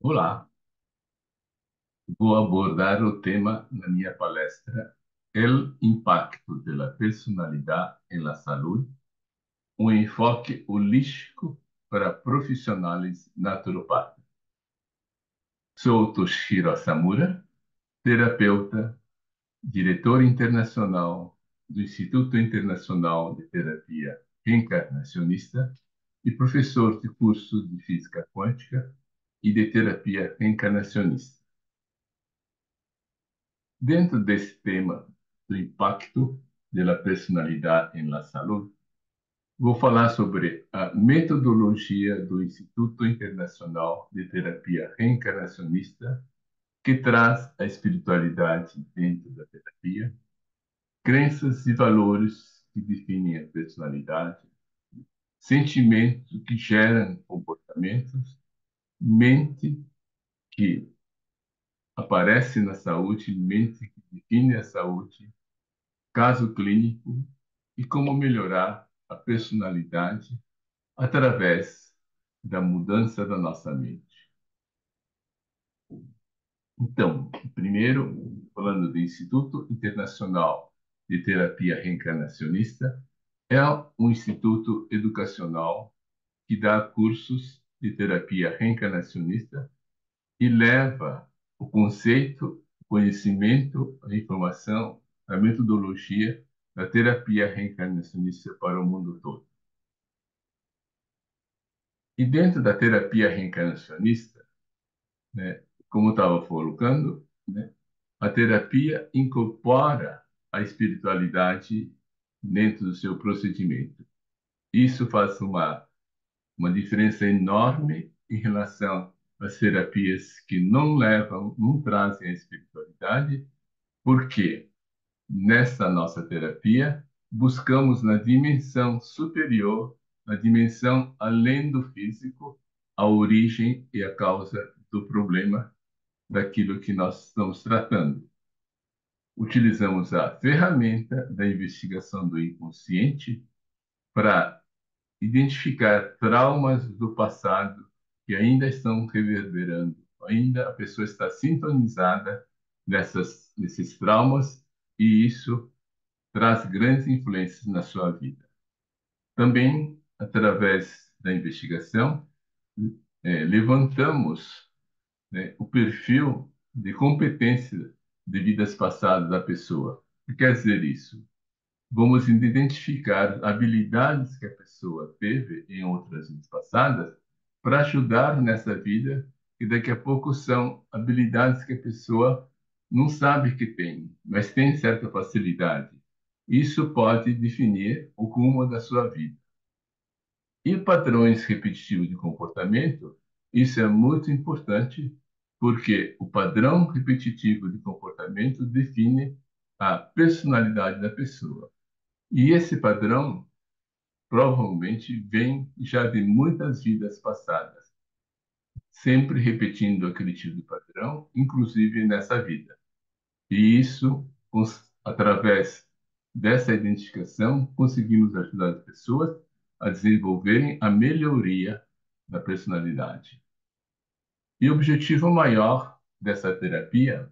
Olá, vou abordar o tema na minha palestra, El impacto de la personalidad en la salud, um enfoque holístico para profissionais naturopatas. Sou Toshiro Samura, terapeuta, diretor internacional do Instituto Internacional de Terapia Reencarnacionista e professor de curso de Física Quântica e de Terapia Reencarnacionista. Dentro desse tema do impacto da personalidade em la saúde, vou falar sobre a metodologia do Instituto Internacional de Terapia Reencarnacionista, que traz a espiritualidade dentro da terapia, crenças e valores que definem a personalidade, sentimentos que geram comportamentos, mente que aparece na saúde, mente que define a saúde, caso clínico e como melhorar a personalidade através da mudança da nossa mente. Então, primeiro, falando do Instituto Internacional de Terapia Reencarnacionista, é um instituto educacional que dá cursos de terapia reencarnacionista e leva o conceito, o conhecimento, a informação, a metodologia da terapia reencarnacionista para o mundo todo. E dentro da terapia reencarnacionista, né, como eu estava colocando, né, a terapia incorpora a espiritualidade dentro do seu procedimento. Isso faz uma diferença enorme em relação às terapias que não levam, não trazem a espiritualidade, porque nessa nossa terapia buscamos na dimensão superior, na dimensão além do físico, a origem e a causa do problema daquilo que nós estamos tratando. Utilizamos a ferramenta da investigação do inconsciente para identificar traumas do passado que ainda estão reverberando. Ainda a pessoa está sintonizada nesses traumas e isso traz grandes influências na sua vida. Também, através da investigação, levantamos, né, o perfil de competência de vidas passadas da pessoa. O que quer dizer isso? Vamos identificar habilidades que a pessoa teve em outras vidas passadas para ajudar nessa vida, e daqui a pouco são habilidades que a pessoa não sabe que tem, mas tem certa facilidade. Isso pode definir o rumo da sua vida. E padrões repetitivos de comportamento, isso é muito importante, porque o padrão repetitivo de comportamento define a personalidade da pessoa. E esse padrão provavelmente vem já de muitas vidas passadas, sempre repetindo aquele tipo de padrão, inclusive nessa vida. E isso, através dessa identificação, conseguimos ajudar as pessoas a desenvolverem a melhoria da personalidade. E o objetivo maior dessa terapia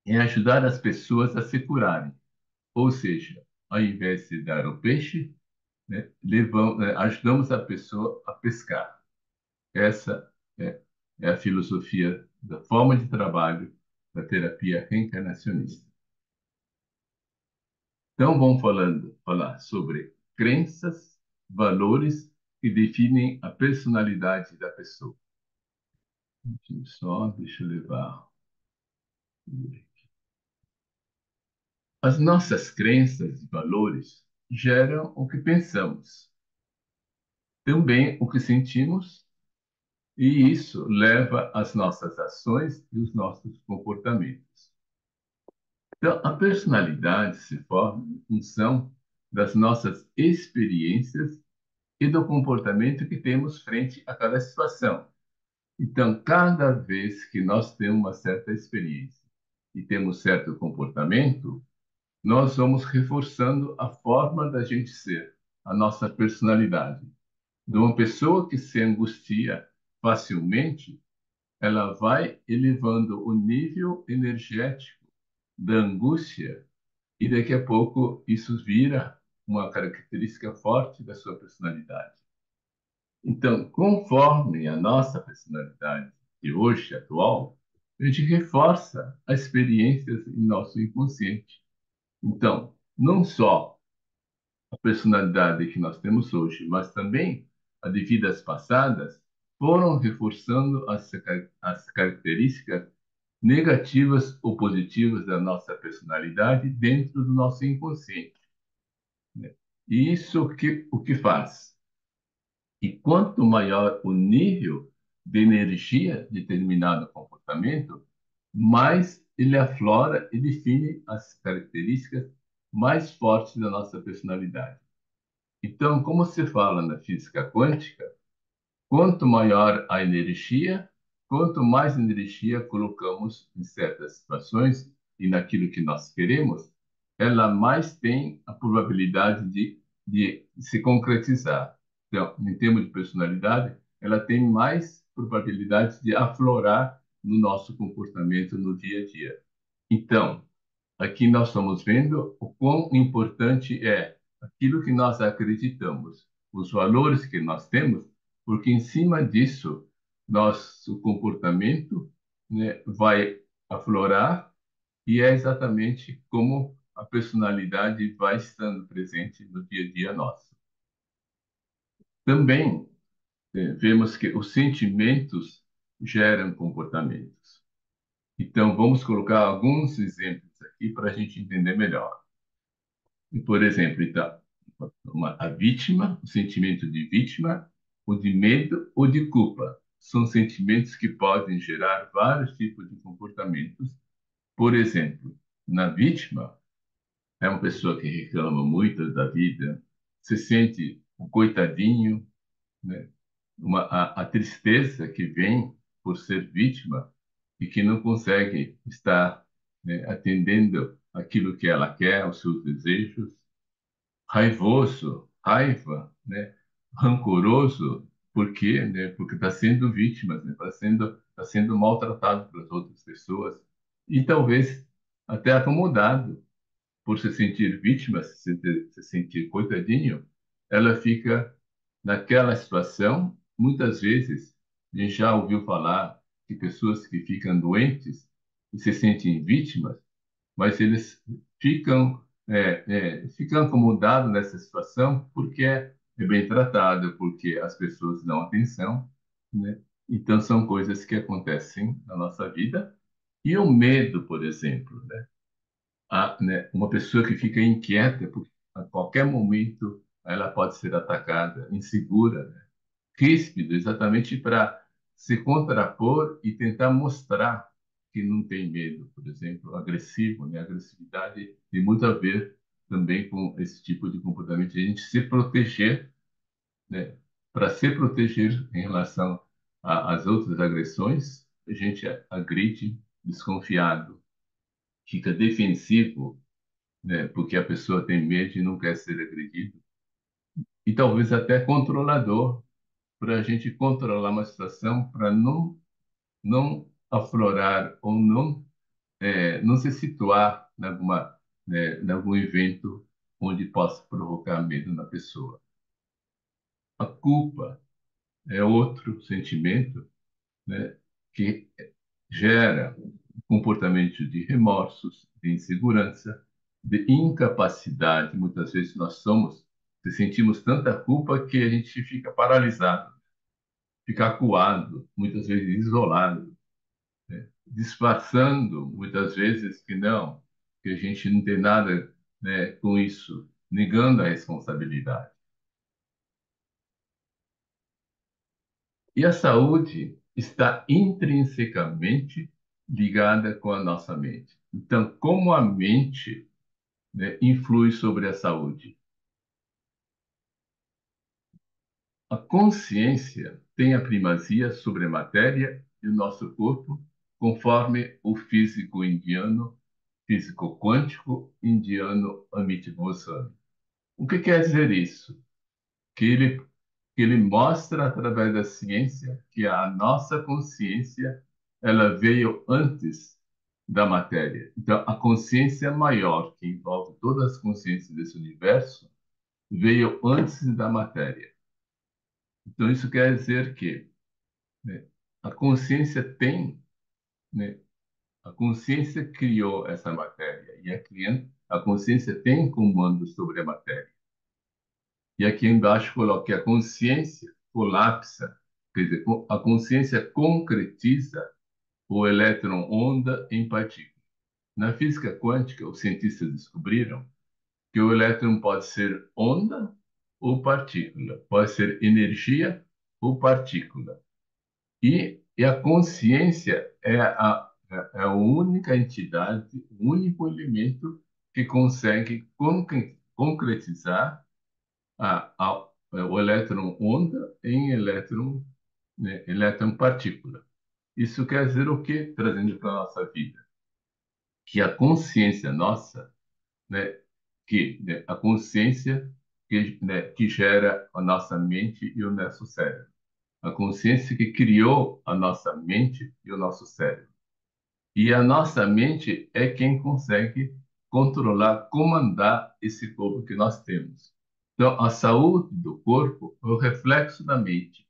é ajudar as pessoas a se curarem. Ou seja, ao invés de dar o peixe, né, ajudamos a pessoa a pescar. Essa é a filosofia da forma de trabalho da terapia reencarnacionista. Então, vamos falar sobre crenças, valores que definem a personalidade da pessoa. Deixa eu levar. As nossas crenças e valores geram o que pensamos, também o que sentimos, e isso leva às nossas ações e os nossos comportamentos. Então, a personalidade se forma em função das nossas experiências e do comportamento que temos frente a cada situação. Então, cada vez que nós temos uma certa experiência e temos certo comportamento, nós vamos reforçando a forma da gente ser, a nossa personalidade. De uma pessoa que se angustia facilmente, ela vai elevando o nível energético da angústia e daqui a pouco isso vira uma característica forte da sua personalidade. Então, conforme a nossa personalidade de hoje, atual, a gente reforça as experiências em nosso inconsciente. Então, não só a personalidade que nós temos hoje, mas também a de vidas passadas, foram reforçando as características negativas ou positivas da nossa personalidade dentro do nosso inconsciente, né? E isso o que faz? E quanto maior o nível de energia de determinado comportamento, mais ele aflora e define as características mais fortes da nossa personalidade. Então, como se fala na física quântica, quanto maior a energia, quanto mais energia colocamos em certas situações e naquilo que nós queremos, ela mais tem a probabilidade de se concretizar. Então, em termos de personalidade, ela tem mais probabilidade de aflorar no nosso comportamento no dia a dia. Então, aqui nós estamos vendo o quão importante é aquilo que nós acreditamos, os valores que nós temos, porque em cima disso, nosso comportamento, né, vai aflorar e é exatamente como a personalidade vai estando presente no dia a dia nosso. Também vemos que os sentimentos geram comportamentos. Então, vamos colocar alguns exemplos aqui para a gente entender melhor. Por exemplo, então, a vítima, o sentimento de vítima, o de medo ou de culpa, são sentimentos que podem gerar vários tipos de comportamentos. Por exemplo, na vítima, é uma pessoa que reclama muito da vida, se sente um coitadinho, né? A tristeza que vem por ser vítima e que não consegue estar, né, atendendo aquilo que ela quer, os seus desejos, raivoso, raiva, né? Rancoroso, por quê? Né? Porque está sendo vítima, né? Tá sendo maltratado pelas outras pessoas e talvez até acomodado por se sentir vítima, se sentir coitadinho, ela fica naquela situação. Muitas vezes, a gente já ouviu falar de pessoas que ficam doentes e se sentem vítimas, mas eles ficam acomodados nessa situação porque é bem tratado, porque as pessoas dão atenção, né? Então, são coisas que acontecem na nossa vida. E o medo, por exemplo, né? Né, uma pessoa que fica inquieta, porque a qualquer momento ela pode ser atacada, insegura, né? Ríspido, exatamente para se contrapor e tentar mostrar que não tem medo, por exemplo, agressivo, né? A agressividade tem muito a ver também com esse tipo de comportamento, a gente se proteger, né? Para se proteger em relação às outras agressões, a gente agride desconfiado, fica defensivo, né? Porque a pessoa tem medo e não quer ser agredido. E talvez até controlador, para a gente controlar uma situação, para não aflorar ou não se situar em algum evento onde possa provocar medo na pessoa. A culpa é outro sentimento, né, que gera comportamento de remorsos, de insegurança, de incapacidade. Muitas vezes se sentimos tanta culpa que a gente fica paralisado, fica acuado, muitas vezes isolado, disfarçando muitas vezes que a gente não tem nada, né, com isso, negando a responsabilidade. E a saúde está intrinsecamente ligada com a nossa mente. Então, como a mente, né, influi sobre a saúde? A consciência tem a primazia sobre a matéria e o nosso corpo, conforme o físico indiano, físico quântico indiano Amit Goswami. O que quer dizer isso? Que ele, que ele mostra através da ciência que a nossa consciência ela veio antes da matéria. Então, a consciência maior, que envolve todas as consciências desse universo, veio antes da matéria. Então, isso quer dizer que, né, a consciência tem, né, a consciência criou essa matéria e a consciência tem comando sobre a matéria. E aqui embaixo coloquei a consciência colapsa, quer dizer, a consciência concretiza o elétron-onda em partícula. Na física quântica, os cientistas descobriram que o elétron pode ser onda ou partícula, pode ser energia ou partícula. E a consciência é a única entidade, o único elemento que consegue concretizar o elétron onda em elétron, né, elétron partícula. Isso quer dizer o quê? Trazendo para a nossa vida. Que a consciência nossa, né, né, a consciência né, que gera a nossa mente e o nosso cérebro. A consciência que criou a nossa mente e o nosso cérebro. E a nossa mente é quem consegue controlar, comandar esse corpo que nós temos. Então, a saúde do corpo é o reflexo da mente.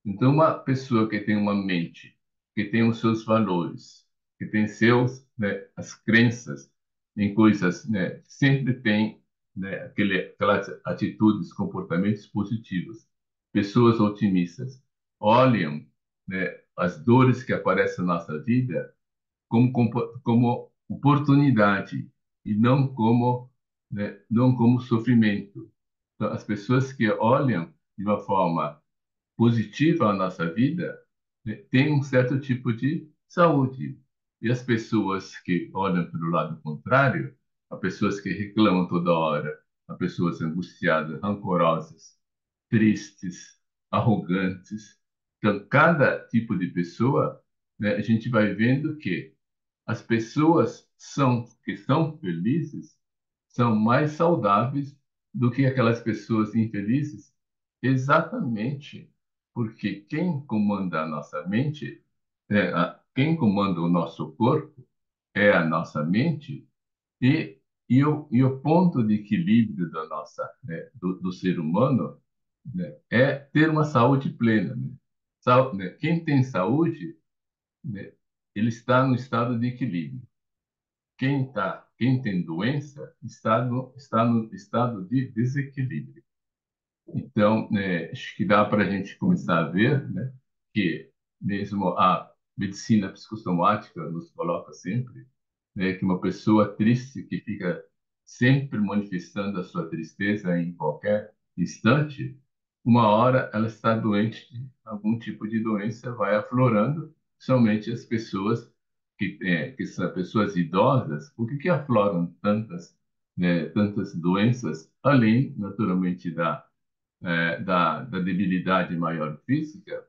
Então, uma pessoa que tem uma mente, que tem os seus valores, que tem seus, né, as crenças em coisas, né, sempre tem, né, aquelas atitudes, comportamentos positivos. Pessoas otimistas olham, né, as dores que aparecem na nossa vida como oportunidade e não como, né, não como sofrimento. Então, as pessoas que olham de uma forma positiva à nossa vida, né, tem um certo tipo de saúde. E as pessoas que olham pelo lado contrário, as pessoas que reclamam toda hora, as pessoas angustiadas, rancorosas, tristes, arrogantes. Então, cada tipo de pessoa, né, a gente vai vendo que as pessoas que são felizes são mais saudáveis do que aquelas pessoas infelizes, exatamente porque quem comanda a nossa mente, quem comanda o nosso corpo é a nossa mente e, e o ponto de equilíbrio da nossa, né, do ser humano, né, é ter uma saúde plena. Né? Né? Quem tem saúde, né, ele está no estado de equilíbrio. Quem tem doença está no estado de desequilíbrio. Então, acho que dá para a gente começar a ver, né, que mesmo a medicina psicossomática nos coloca sempre, né, que uma pessoa triste que fica sempre manifestando a sua tristeza em qualquer instante, uma hora ela está doente de algum tipo de doença, vai aflorando, somente as pessoas que são pessoas idosas, por que afloram tantas, né, tantas doenças, além, naturalmente, da debilidade maior física,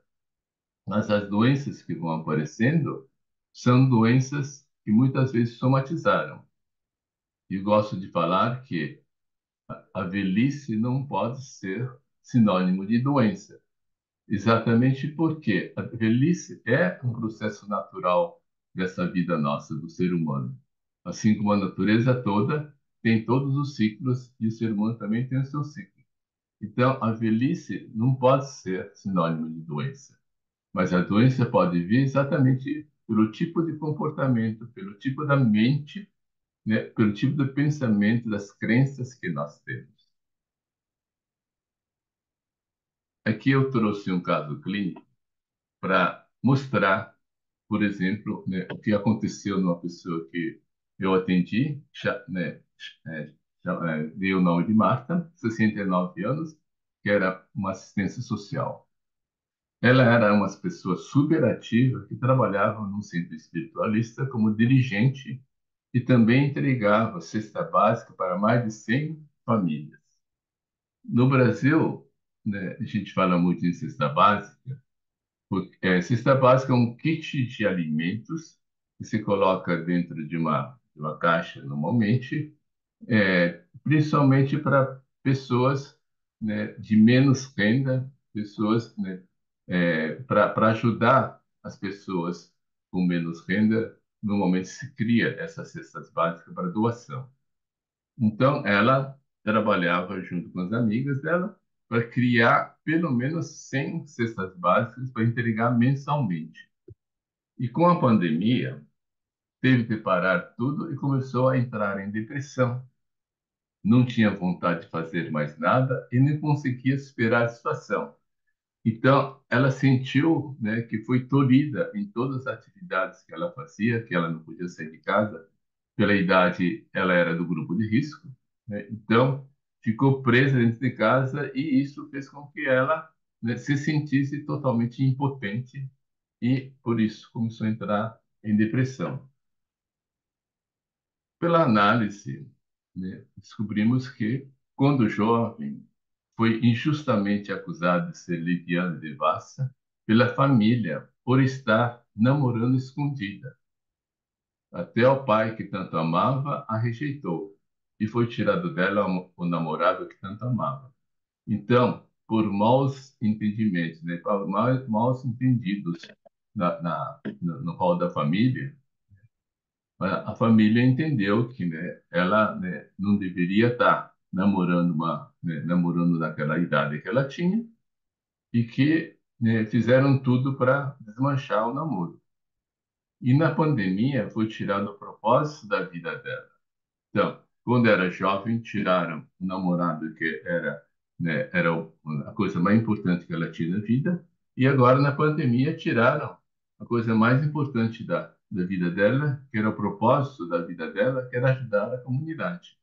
mas as doenças que vão aparecendo são doenças que muitas vezes somatizaram. E gosto de falar que a velhice não pode ser sinônimo de doença, exatamente porque a velhice é um processo natural dessa vida nossa, do ser humano. Assim como a natureza toda tem todos os ciclos e o ser humano também tem o seu ciclo. Então, a velhice não pode ser sinônimo de doença, mas a doença pode vir exatamente pelo tipo de comportamento, pelo tipo da mente, né, pelo tipo de pensamento, das crenças que nós temos. Aqui eu trouxe um caso clínico para mostrar, por exemplo, né, o que aconteceu numa pessoa que eu atendi, né, é, dei o nome de Marta, 69 anos, que era uma assistência social. Ela era uma pessoa super ativa que trabalhava num centro espiritualista como dirigente e também entregava cesta básica para mais de 100 famílias. No Brasil, né, a gente fala muito em cesta básica, porque cesta básica é um kit de alimentos que se coloca dentro de uma caixa normalmente, principalmente para pessoas, né, de menos renda, pessoas, né, para ajudar as pessoas com menos renda, normalmente se cria essas cestas básicas para doação. Então, ela trabalhava junto com as amigas dela para criar pelo menos 100 cestas básicas para entregar mensalmente. E com a pandemia, teve que parar tudo e começou a entrar em depressão. Não tinha vontade de fazer mais nada e nem conseguia superar a situação. Então, ela sentiu, né, que foi tolhida em todas as atividades que ela fazia, que ela não podia sair de casa. Pela idade, ela era do grupo de risco, né? Então, ficou presa dentro de casa e isso fez com que ela, né, se sentisse totalmente impotente e, por isso, começou a entrar em depressão. Pela análise, né, descobrimos que, quando jovem, foi injustamente acusado de ser lesbiana e devassa pela família por estar namorando escondida. Até o pai, que tanto amava, a rejeitou e foi tirado dela o namorado que tanto amava. Então, por maus entendimentos, né, por maus entendidos no rol da família, a família entendeu que, né, ela, né, não deveria estar namorando namorando naquela idade que ela tinha e que, né, fizeram tudo para desmanchar o namoro. E na pandemia foi tirado o propósito da vida dela. Então, quando era jovem, tiraram o namorado que era, né, a coisa mais importante que ela tinha na vida, e agora na pandemia tiraram a coisa mais importante da vida dela, que era o propósito da vida dela, que era ajudar a comunidade.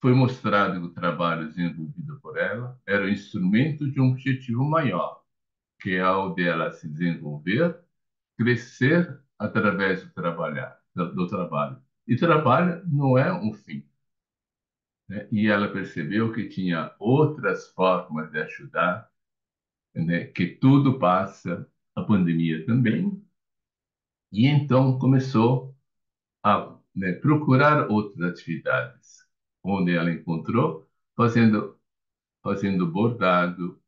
Foi mostrado que o trabalho desenvolvido por ela era o instrumento de um objetivo maior, que é o dela se desenvolver, crescer através do trabalho. E trabalho não é um fim, né? E ela percebeu que tinha outras formas de ajudar, né? Que tudo passa, a pandemia também. E então começou a, né, procurar outras atividades, onde ela encontrou fazendo, fazendo bordado,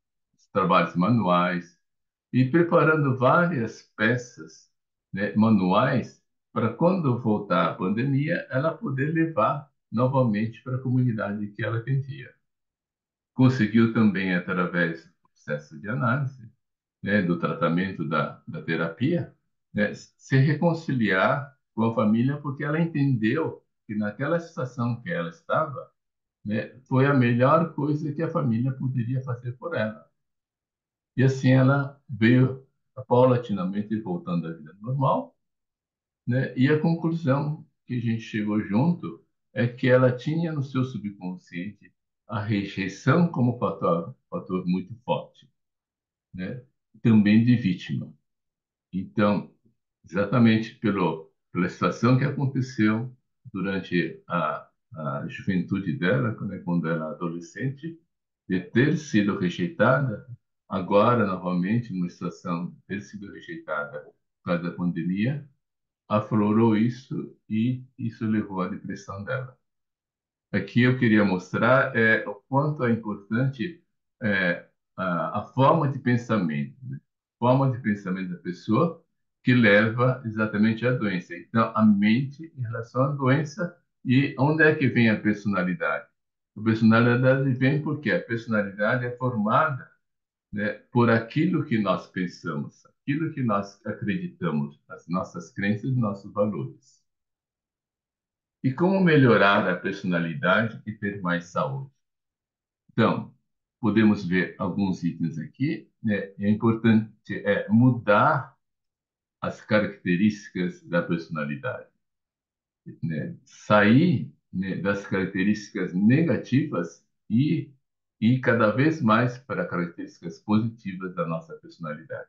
trabalhos manuais e preparando várias peças, né, manuais para quando voltar a pandemia ela poder levar novamente para a comunidade que ela atendia. Conseguiu também, através do processo de análise, né, do tratamento da terapia, né, se reconciliar com a família, porque ela entendeu que naquela situação que ela estava, né, foi a melhor coisa que a família poderia fazer por ela. E assim ela veio paulatinamente voltando à vida normal, né? E a conclusão que a gente chegou junto é que ela tinha no seu subconsciente a rejeição como fator muito forte, né? Também de vítima. Então, exatamente pela situação que aconteceu durante a juventude dela, né, quando ela era adolescente, de ter sido rejeitada, agora, novamente, numa situação de ter sido rejeitada por causa da pandemia, aflorou isso e isso levou à depressão dela. Aqui eu queria mostrar o quanto é importante a forma de pensamento, né? Forma de pensamento da pessoa que leva exatamente à doença. Então, a mente em relação à doença e onde é que vem a personalidade? A personalidade vem porque a personalidade é formada, né, por aquilo que nós pensamos, aquilo que nós acreditamos, as nossas crenças e nossos valores. E como melhorar a personalidade e ter mais saúde? Então, podemos ver alguns itens aqui, né? É importante mudar as características da personalidade, né? Sair, né, das características negativas e ir cada vez mais para características positivas da nossa personalidade.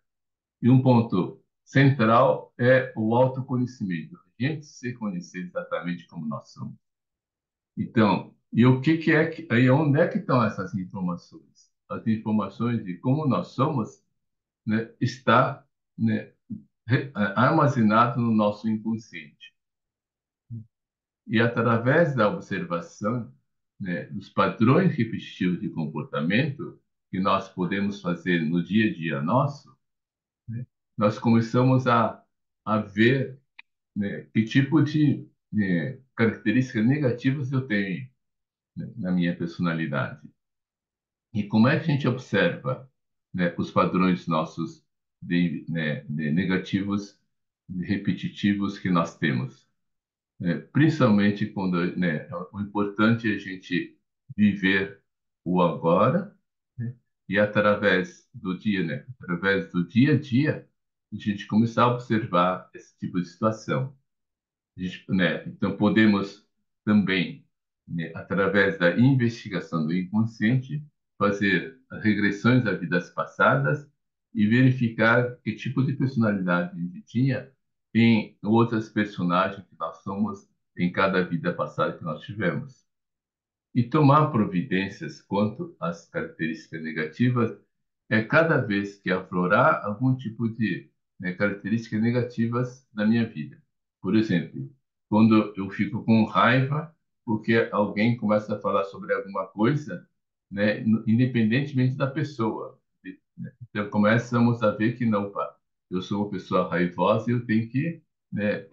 E um ponto central é o autoconhecimento. A gente se conhecer exatamente como nós somos. Então, e o que é que, aí onde é que estão essas informações? As informações de como nós somos, né, está, né, armazenado no nosso inconsciente. E através da observação, né, dos padrões repetitivos de comportamento que nós podemos fazer no dia a dia nosso, né, nós começamos a a ver, né, que tipo de características negativas eu tenho, né, na minha personalidade. E como é que a gente observa, né, os padrões nossos de negativos, de repetitivos que nós temos? Principalmente quando, né, o importante é a gente viver o agora, né, e através do dia a dia, a gente começar a observar esse tipo de situação. Então, podemos também, né, através da investigação do inconsciente, fazer regressões a vidas passadas e verificar que tipo de personalidade a gente tinha em outras personagens que nós somos em cada vida passada que nós tivemos. E tomar providências quanto às características negativas é cada vez que aflorar algum tipo de, né, características negativas na minha vida. Por exemplo, quando eu fico com raiva porque alguém começa a falar sobre alguma coisa, né, independentemente da pessoa. Então começamos a ver que não, pá, eu sou uma pessoa raivosa e eu tenho que, né,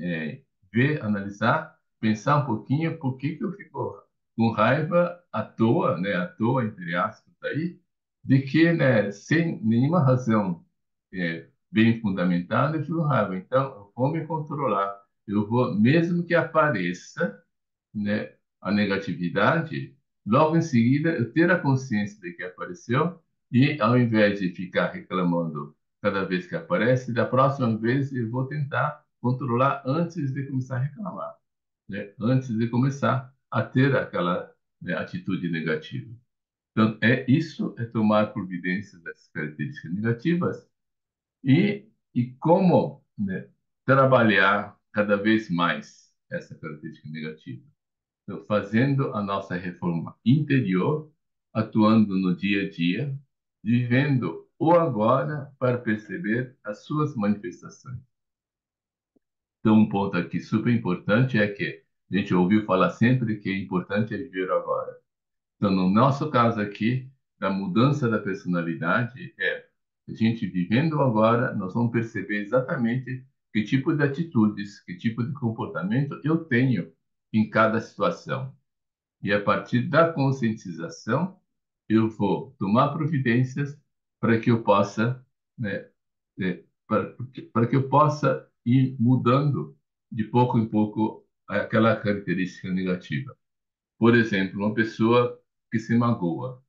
é, ver, analisar, pensar um pouquinho por que que eu fico com raiva à toa, né, à toa, entre aspas, aí, de que, né, sem nenhuma razão bem fundamentada, eu fico com raiva. Então, eu vou me controlar. Eu vou, mesmo que apareça, né, a negatividade, logo em seguida eu ter a consciência de que apareceu e, ao invés de ficar reclamando cada vez que aparece, da próxima vez eu vou tentar controlar antes de começar a reclamar, né? Antes de começar a ter aquela, né, atitude negativa. Então, isso é tomar providência das características negativas e como, né, trabalhar cada vez mais essa característica negativa. Então, fazendo a nossa reforma interior, atuando no dia a dia, vivendo o agora para perceber as suas manifestações. Então, um ponto aqui super importante é que a gente ouviu falar sempre que é importante é viver o agora. Então, no nosso caso aqui, da mudança da personalidade, a gente vivendo o agora, nós vamos perceber exatamente que tipo de atitudes, que tipo de comportamento eu tenho em cada situação. E a partir da conscientização, eu vou tomar providências para que eu possa, né, para que eu possa ir mudando de pouco em pouco aquela característica negativa. Por exemplo, uma pessoa que se magoa,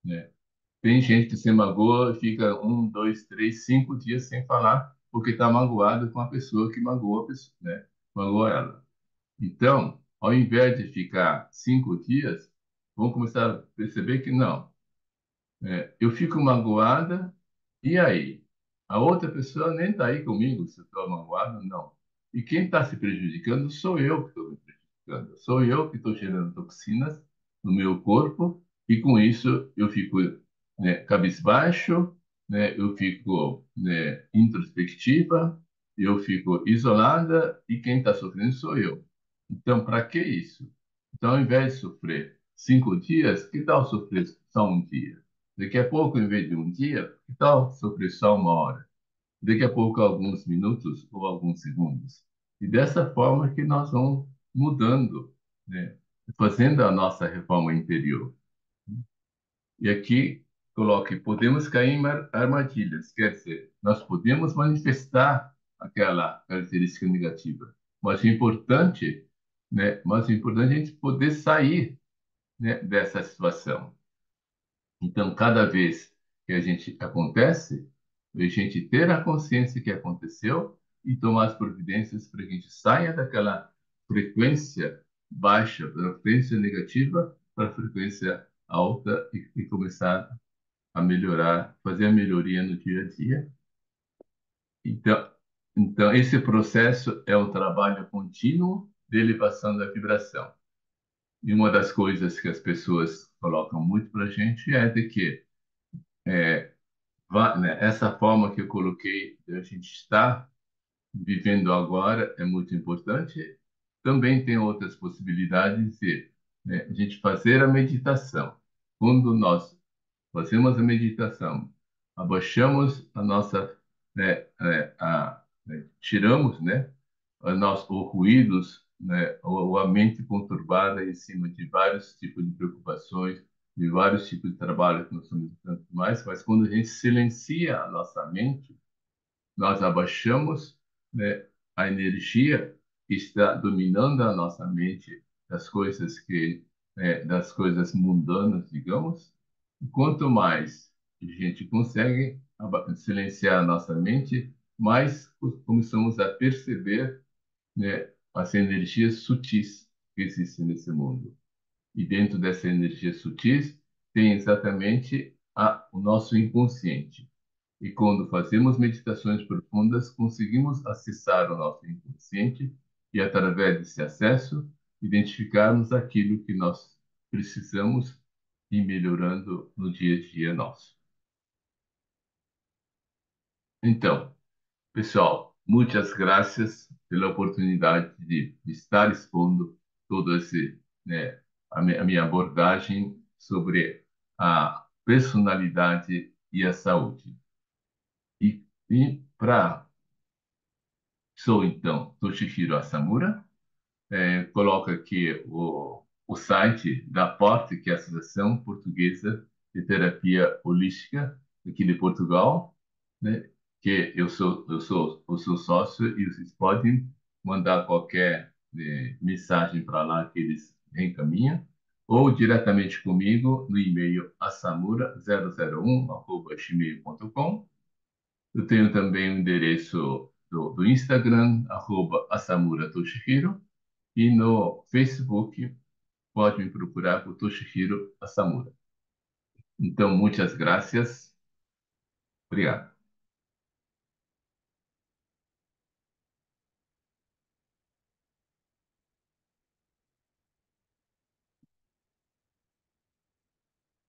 né? Tem gente que se magoa e fica 1, 2, 3, 5 dias sem falar porque está magoado com a pessoa que magoa, né? Magoa ela. Então, ao invés de ficar 5 dias, vamos começar a perceber que não. Eu fico magoada, e aí? A outra pessoa nem está aí comigo se eu estou magoado, não. E quem está se prejudicando sou eu que estou me prejudicando. Sou eu que estou gerando toxinas no meu corpo, e com isso eu fico, né, cabisbaixo, né, eu fico, né, introspectiva, eu fico isolada, e quem está sofrendo sou eu. Então, para que isso? Então, ao invés de sofrer 5 dias, que tal sofrer só um dia? Daqui a pouco, em vez de um dia, que tal sofrer só uma hora? Daqui a pouco, alguns minutos ou alguns segundos. E dessa forma que nós vamos mudando, né? Fazendo a nossa reforma interior. E aqui coloque, podemos cair em armadilhas, quer dizer, nós podemos manifestar aquela característica negativa, mas o importante, né? Mas o importante é a gente poder sair, né, dessa situação. Então, cada vez que a gente acontece, a gente ter a consciência que aconteceu e tomar as providências para que a gente saia daquela frequência baixa, da frequência negativa, para a frequência alta e começar a melhorar, fazer a melhoria no dia a dia. Então, então esse processo é um trabalho contínuo de elevação da vibração. E uma das coisas que as pessoas colocam muito para a gente é de que né, essa forma que eu coloquei, de a gente está vivendo agora, é muito importante. Também tem outras possibilidades de, né, a gente fazer a meditação. Quando nós fazemos a meditação, abaixamos a nossa, né, né? Tiramos, né, os ruídos, né, ou a mente conturbada em cima de vários tipos de preocupações, de vários tipos de trabalho que nós somos tanto mais, mas quando a gente silencia a nossa mente, nós abaixamos, né, a energia que está dominando a nossa mente das coisas das coisas mundanas, digamos. E quanto mais a gente consegue silenciar a nossa mente, mais começamos a perceber, né, as energias sutis que existem nesse mundo. E dentro dessa energia sutis tem exatamente o nosso inconsciente. E quando fazemos meditações profundas, conseguimos acessar o nosso inconsciente e, através desse acesso, identificarmos aquilo que nós precisamos ir melhorando no dia a dia nosso. Então, pessoal, muitas graças pela oportunidade de estar expondo todo esse, né, a minha abordagem sobre a personalidade e a saúde. E para Sou, então, Toshihiro Asamura. Coloco aqui o site da APORT, que é a Associação Portuguesa de Terapia Holística, aqui de Portugal, né? Que eu sou sócio e vocês podem mandar qualquer mensagem para lá que eles reencaminham, ou diretamente comigo no e-mail assamura001@gmail.com. Eu tenho também o endereço do Instagram, @Asamura Toshihiro, e no Facebook pode me procurar por Toshihiro Asamura. Então, muitas graças. Obrigado.